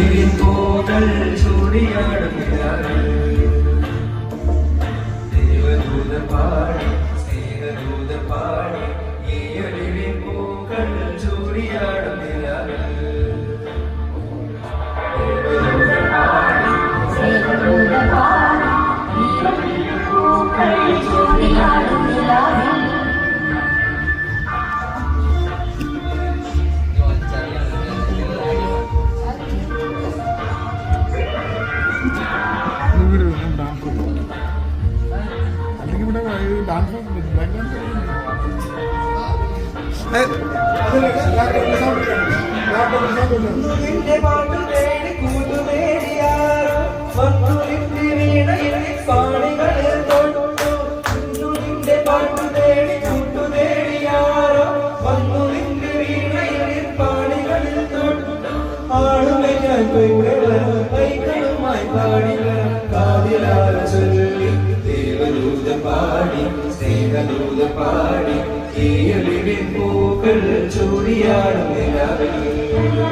പൂക്കൾ ചൂടിയാടും ദേവദൂത പാടി സ്നേഹദൂത പാടി ഈ ഒലിവിൻ പൂക്കൾ ചൂടിയാടും ദേവദൂത പാടി സ്നേഹദൂത പാടി ഈ ഒലിവിൻ പൂക്കൾ ചൂടിയാടും അല്ലെങ്കിൽ ഇവിടെ ഡാൻസ് ദേവദൂത പാടി സ്നേഹദൂത പാടി ഈ ഒലിവിൻ പൂക്കൾ ചൂടിയാടും നിലാവിൽ